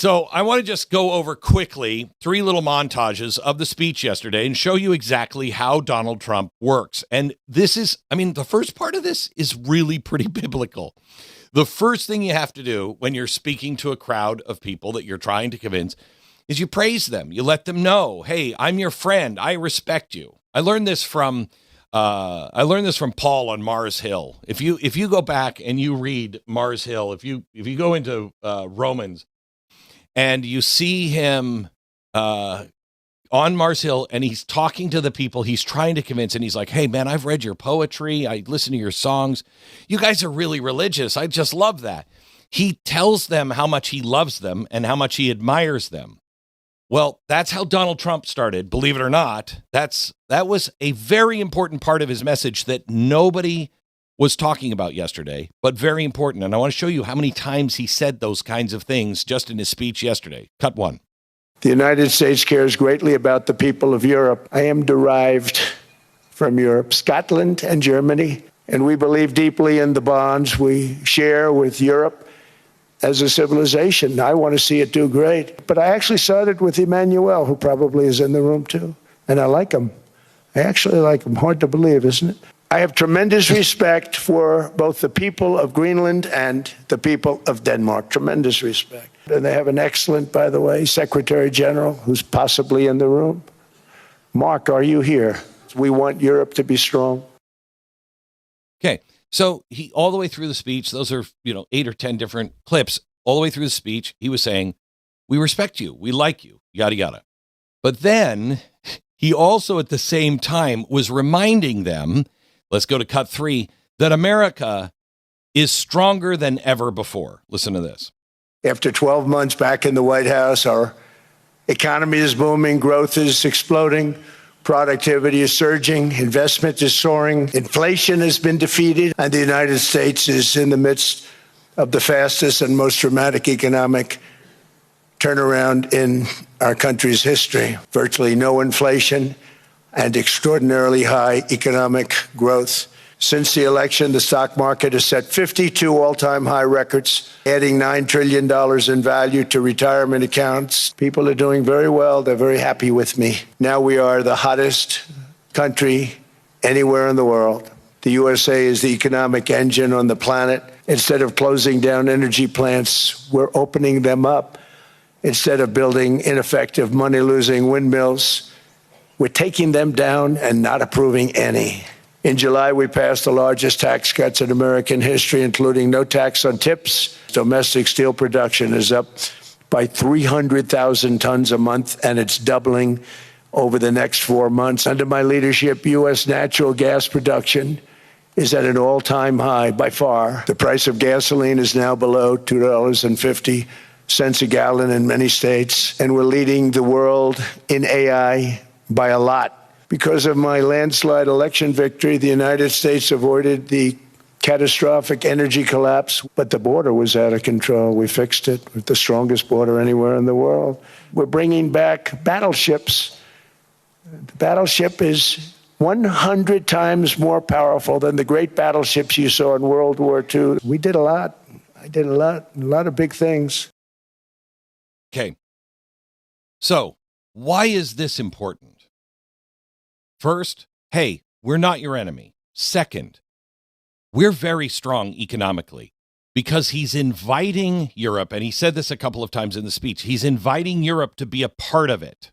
So I want to just go over quickly 3 little montages of the speech yesterday and show you exactly how Donald Trump works. And this is, I mean, the first part of this is really pretty biblical. The first thing you have to do when you're speaking to a crowd of people that you're trying to convince is you praise them. You let them know, hey, I'm your friend. I respect you. I learned this from Paul on Mars Hill. If you go back and you read Mars Hill, if you go into Romans and you see him on Mars Hill and he's talking to the people he's trying to convince, and he's like, hey man, I've read your poetry. I listen to your songs. You guys are really religious. I just love that. He tells them how much he loves them and how much he admires them. Well, that's how Donald Trump started, believe it or not. That was a very important part of his message that nobody was talking about yesterday, but very important. And I want to show you how many times he said those kinds of things just in his speech yesterday. Cut 1. The United States cares greatly about the people of Europe. I am derived from Europe, Scotland and Germany, and we believe deeply in the bonds we share with Europe as a civilization. I want to see it do great. But I actually started with Emmanuel, who probably is in the room too. And I like him. I actually like him. Hard to believe, isn't it? I have tremendous respect for both the people of Greenland and the people of Denmark. Tremendous respect. And they have an excellent, by the way, Secretary General, who's possibly in the room. Mark, are you here? We want Europe to be strong. Okay. So he, all the way through the speech, those are, 8 or 10 different clips. All the way through the speech, he was saying, we respect you. We like you, yada, yada. But then he also at the same time was reminding them, let's go to cut 3, that America is stronger than ever before. Listen to this. After 12 months back in the White House, our economy is booming, growth is exploding. Productivity is surging, investment is soaring, inflation has been defeated, and the United States is in the midst of the fastest and most dramatic economic turnaround in our country's history. Virtually no inflation and extraordinarily high economic growth. Since the election, the stock market has set 52 all-time high records, adding $9 trillion in value to retirement accounts. People are doing very well. They're very happy with me. Now we are the hottest country anywhere in the world. The USA is the economic engine on the planet. Instead of closing down energy plants, we're opening them up. Instead of building ineffective, money-losing windmills, we're taking them down and not approving any. In July, we passed the largest tax cuts in American history, including no tax on tips. Domestic steel production is up by 300,000 tons a month, and it's doubling over the next 4 months. Under my leadership, U.S. natural gas production is at an all-time high by far. The price of gasoline is now below $2.50 a gallon in many states, and we're leading the world in AI by a lot. Because of my landslide election victory, the United States avoided the catastrophic energy collapse, but the border was out of control. We fixed it with the strongest border anywhere in the world. We're bringing back battleships. The battleship is 100 times more powerful than the great battleships you saw in World War II. We did a lot. I did a lot of big things. Okay. So why is this important? First, hey, we're not your enemy. Second, we're very strong economically because he's inviting Europe, and he said this a couple of times in the speech, he's inviting Europe to be a part of it.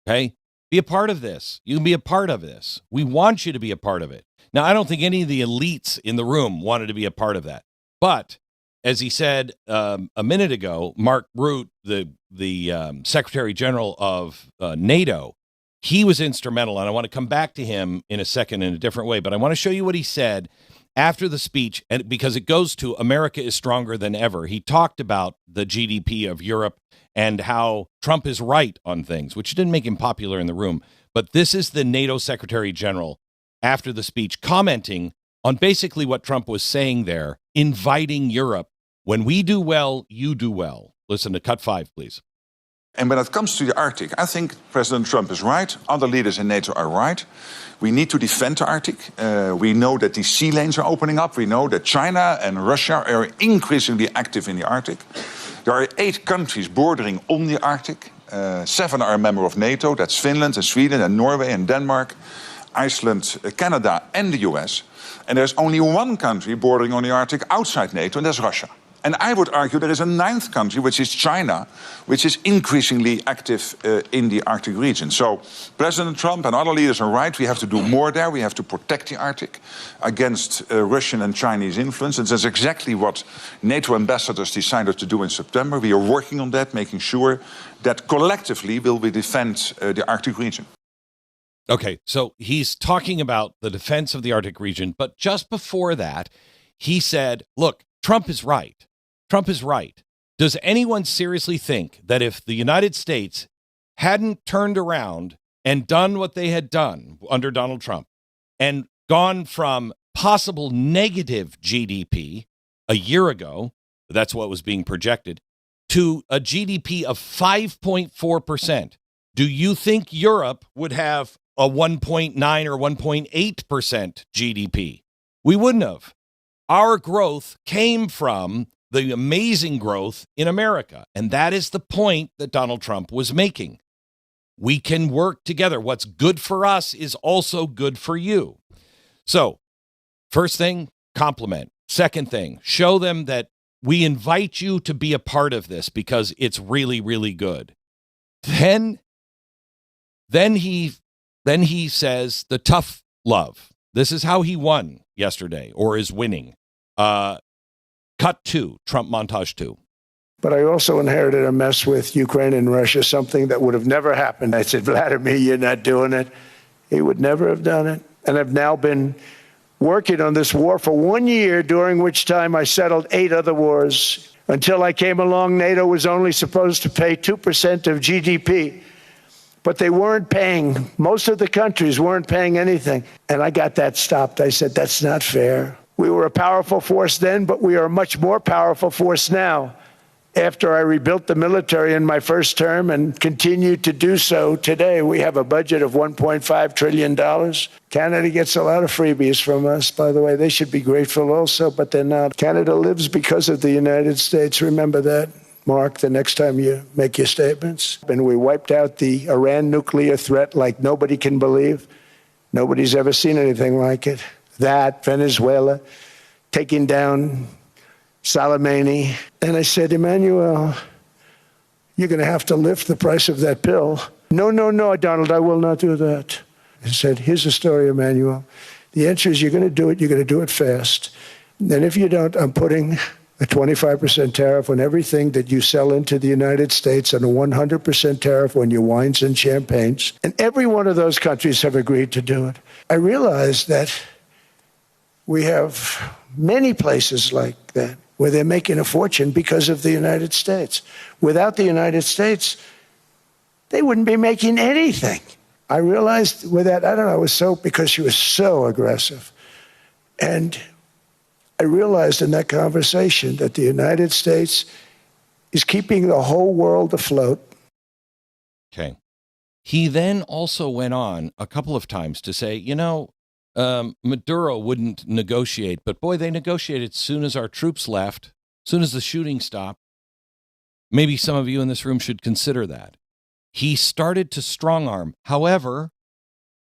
Okay? Be a part of this. You can be a part of this. We want you to be a part of it. Now, I don't think any of the elites in the room wanted to be a part of that. But as he said a minute ago, Mark Rutte, the Secretary General of NATO, he was instrumental, and I want to come back to him in a second in a different way, but I want to show you what he said after the speech, and because it goes to America is stronger than ever. He talked about the GDP of Europe and how Trump is right on things, which didn't make him popular in the room. But this is the NATO Secretary General after the speech commenting on basically what Trump was saying there, inviting Europe. When we do well, you do well. Listen to cut 5, please. And when it comes to the Arctic, I think President Trump is right. Other leaders in NATO are right. We need to defend the Arctic. We know that these sea lanes are opening up. We know that China and Russia are increasingly active in the Arctic. There are 8 countries bordering on the Arctic. 7 are a member of NATO. That's Finland and Sweden and Norway and Denmark, Iceland, Canada and the US. And there's only 1 country bordering on the Arctic outside NATO, and that's Russia. And I would argue there is a 9th country, which is China, which is increasingly active in the Arctic region. So President Trump and other leaders are right. We have to do more there. We have to protect the Arctic against Russian and Chinese influence. And that's exactly what NATO ambassadors decided to do in September. We are working on that, making sure that collectively will we defend the Arctic region. Okay, so he's talking about the defense of the Arctic region, but just before that, he said, look, Trump is right. Trump is right. Does anyone seriously think that if the United States hadn't turned around and done what they had done under Donald Trump and gone from possible negative GDP a year ago, that's what was being projected, to a GDP of 5.4%, do you think Europe would have a 1.9 or 1.8% GDP? We wouldn't have. Our growth came from the amazing growth in America. And that is the point that Donald Trump was making. We can work together. What's good for us is also good for you. So, first thing, compliment. Second thing, show them that we invite you to be a part of this because it's really, really good. Then he says the tough love. This is how he won yesterday, or is winning. Cut 2, Trump montage 2. But I also inherited a mess with Ukraine and Russia, something that would have never happened. I said, Vladimir, you're not doing it. He would never have done it. And I've now been working on this war for 1 year, during which time I settled 8 other wars. Until I came along, NATO was only supposed to pay 2% of GDP. But they weren't paying. Most of the countries weren't paying anything. And I got that stopped. I said, that's not fair. We were a powerful force then, but we are a much more powerful force now. After I rebuilt the military in my first term and continue to do so today, we have a budget of $1.5 trillion. Canada gets a lot of freebies from us, by the way. They should be grateful also, but they're not. Canada lives because of the United States. Remember that, Mark, the next time you make your statements. And we wiped out the Iran nuclear threat like nobody can believe. Nobody's ever seen anything like it. That, Venezuela, taking down Soleimani. And I said, Emmanuel, you're going to have to lift the price of that pill. No, Donald, I will not do that. I said, here's the story, Emmanuel. The answer is you're going to do it. You're going to do it fast. And if you don't, I'm putting a 25% tariff on everything that you sell into the United States and a 100% tariff on your wines and champagnes. And every one of those countries have agreed to do it. I realized that we have many places like that where they're making a fortune because of the United States. Without the United States, they wouldn't be making anything. I realized with that, I don't know, it was so because she was so aggressive. And I realized in that conversation that the United States is keeping the whole world afloat. Okay. He then also went on a couple of times to say, Maduro wouldn't negotiate, but boy, they negotiated as soon as our troops left, as soon as the shooting stopped. Maybe some of you in this room should consider that. He started to strong arm. However,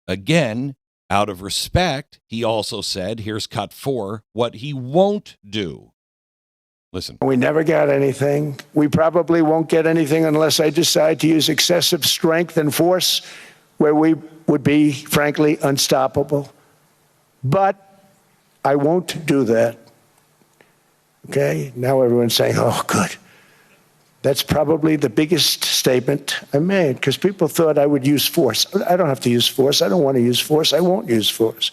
again, out of respect, he also said, here's cut 4, what he won't do. Listen. We never got anything. We probably won't get anything unless I decide to use excessive strength and force where we would be, frankly, unstoppable. But I won't do that. Okay? Now everyone's saying, oh, good. That's probably the biggest statement I made because people thought I would use force. I don't have to use force. I don't want to use force. I won't use force.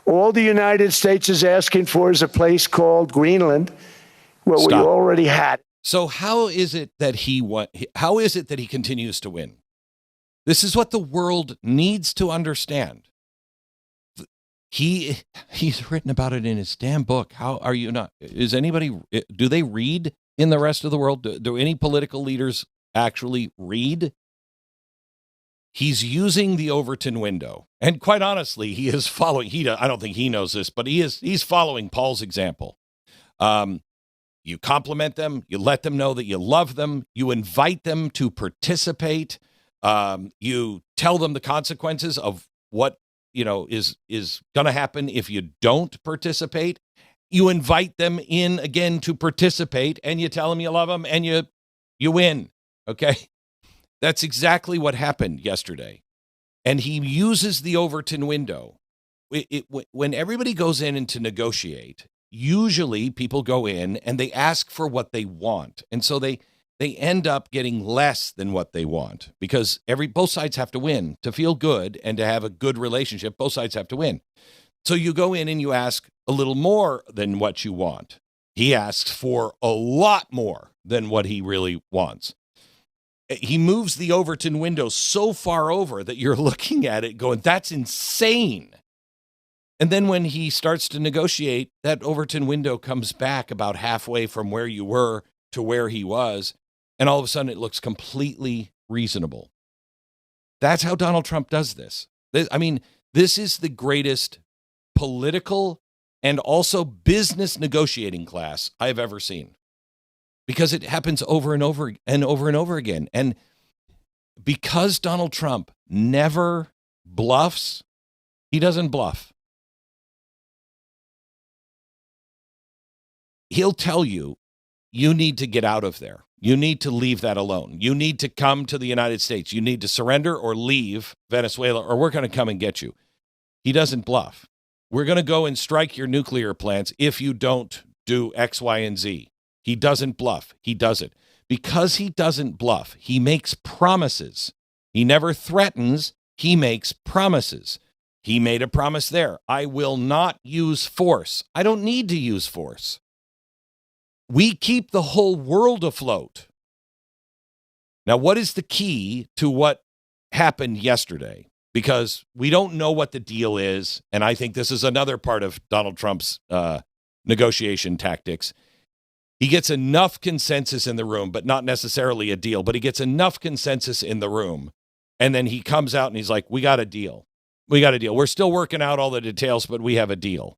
All the United States is asking for is a place called Greenland where we already had. So how is it that how is it that he continues to win? This is what the world needs to understand. He's written about it in his damn book. How are you not? Do they read in the rest of the world? Do any political leaders actually read? He's using the Overton window. And quite honestly, he is following, I don't think he knows this, but he's following Paul's example. You compliment them. You let them know that you love them. You invite them to participate. You tell them the consequences of what, is going to happen if you don't participate. You invite them in again to participate, and you tell them you love them, and you win. Okay? That's exactly what happened yesterday. And he uses the Overton window. When everybody goes in to negotiate, usually people go in and they ask for what they want. And so they end up getting less than what they want because both sides have to win to feel good and to have a good relationship. Both sides have to win. So you go in and you ask a little more than what you want. He asks for a lot more than what he really wants. He moves the Overton window so far over that you're looking at it going, that's insane. And then when he starts to negotiate, that Overton window comes back about halfway from where you were to where he was. And all of a sudden it looks completely reasonable. That's how Donald Trump does this. This is the greatest political and also business negotiating class I've ever seen. Because it happens over and over and over and over again. And because Donald Trump never bluffs, he doesn't bluff. He'll tell you, you need to get out of there. You need to leave that alone. You need to come to the United States. You need to surrender or leave Venezuela, or we're going to come and get you. He doesn't bluff. We're going to go and strike your nuclear plants if you don't do X, Y, and Z. He doesn't bluff. He does it. Because he doesn't bluff, he makes promises. He never threatens. He makes promises. He made a promise there. I will not use force. I don't need to use force. We keep the whole world afloat. Now, what is the key to what happened yesterday? Because we don't know what the deal is, and I think this is another part of Donald Trump's negotiation tactics. He gets enough consensus in the room, but not necessarily a deal, but he gets enough consensus in the room, and then he comes out and he's like, we got a deal. We got a deal. We're still working out all the details, but we have a deal.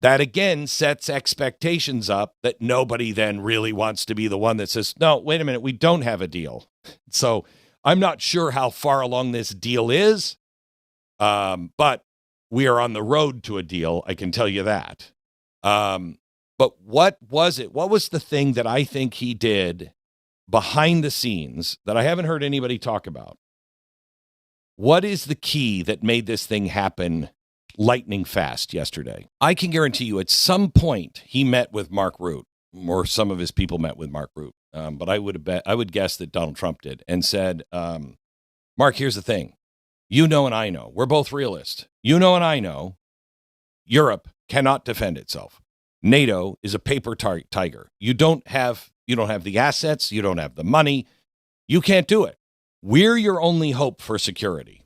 That, again, sets expectations up that nobody then really wants to be the one that says, no, wait a minute, we don't have a deal. So I'm not sure how far along this deal is, but we are on the road to a deal, I can tell you that. But what was it? What was the thing that I think he did behind the scenes that I haven't heard anybody talk about? What is the key that made this thing happen lightning fast yesterday? I can guarantee you at some point he met with Mark Root, or some of his people met with Mark Root. But I would guess that Donald Trump did, and said, Mark, here's the thing. You know and I know. We're both realists. You know and I know Europe cannot defend itself. NATO is a paper tiger. You don't have the assets. You don't have the money. You can't do it. We're your only hope for security.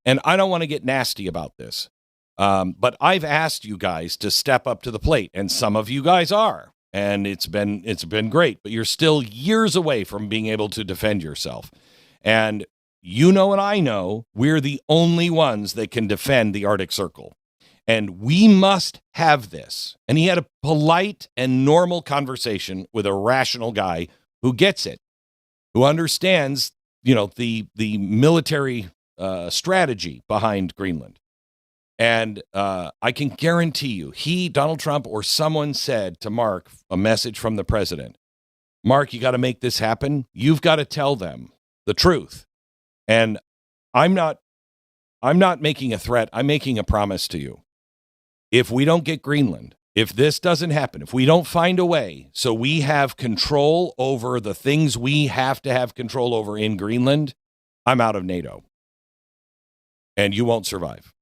And I don't want to get nasty about this. But I've asked you guys to step up to the plate, and some of you guys are, and it's been great, but you're still years away from being able to defend yourself. And you know and I know we're the only ones that can defend the Arctic Circle. And we must have this. And he had a polite and normal conversation with a rational guy who gets it, who understands, the military strategy behind Greenland. And I can guarantee you, Donald Trump, or someone said to Mark, a message from the president, Mark, you got to make this happen. You've got to tell them the truth. And I'm not making a threat. I'm making a promise to you. If we don't get Greenland, if this doesn't happen, if we don't find a way so we have control over the things we have to have control over in Greenland, I'm out of NATO. And you won't survive.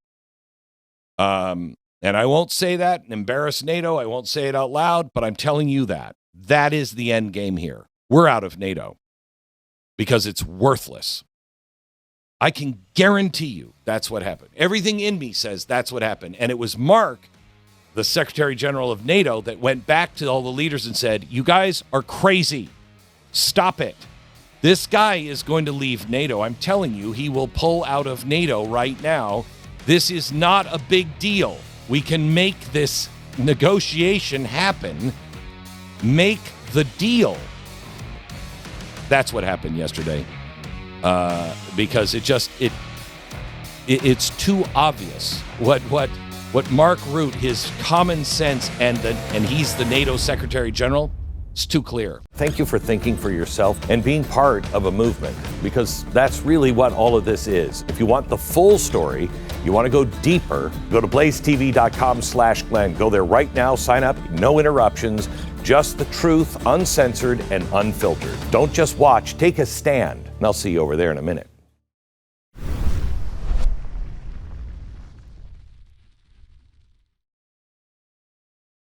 And I won't say that and embarrass NATO. I won't say it out loud, but I'm telling you that. That is the end game here. We're out of NATO because it's worthless. I can guarantee you that's what happened. Everything in me says that's what happened. And it was Mark, the Secretary General of NATO, that went back to all the leaders and said, you guys are crazy. Stop it. This guy is going to leave NATO. I'm telling you, he will pull out of NATO right now. This is not a big deal. We can make this negotiation happen. Make the deal. That's what happened yesterday. Because it's too obvious what Mark Rutte, his common sense, and he's the NATO Secretary General. It's too clear. Thank you for thinking for yourself and being part of a movement, because that's really what all of this is. If you want the full story, you want to go deeper, go to blazetv.com/Glenn. Go there right now, sign up, no interruptions, just the truth, uncensored and unfiltered. Don't just watch, take a stand. And I'll see you over there in a minute.